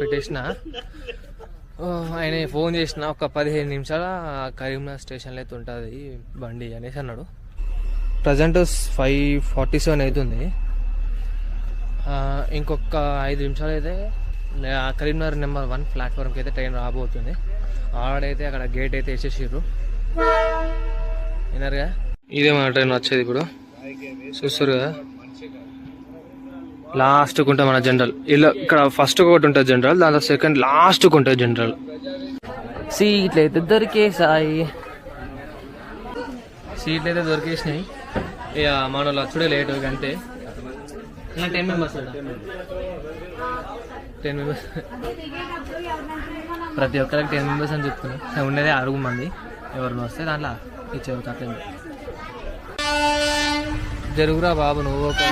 పెట్టేసిన. ఆయన ఫోన్ చేసిన ఒక 15 నిమిషాల కరీంనగర్ స్టేషన్లో అయితే ఉంటుంది బండి అనేసి అన్నాడు. ప్రజెంట్ 5:47 అవుతుంది. ఇంకొక 5 నిమిషాలు అయితే కరీంనగర్ నెంబర్ 1 ప్లాట్ఫామ్కి అయితే ట్రైన్ రాబోతుంది. ఆడైతే అక్కడ గేట్ అయితే వేసేసారు విన్నారుగా. ఇదే మన ట్రైన్ వచ్చేది ఇప్పుడు చూస్తారు కదా. లాస్ట్కి ఉంటుంది మన జనరల్. ఇలా ఇక్కడ ఫస్ట్ ఒకటి ఉంటుంది జనరల్, దాంట్లో సెకండ్ లాస్ట్కి ఉంటుంది జనరల్. సీట్లు అయితే దొరికేసాయి. సీట్లు అయితే దొరికేసినాయి. ఇక మన వాళ్ళు వచ్చుడే లేట్ అంతే. 10 మెంబర్స్ 10 మెంబర్స్ ప్రతి ఒక్కరికి 10 మెంబర్స్ అని చెప్తున్నా. ఉండేదే 6 మంది. ఎవరిని వస్తే దాంట్లో ఇచ్చేవారు. అట్లా జరుగురా బాబు నువ్వు ఒక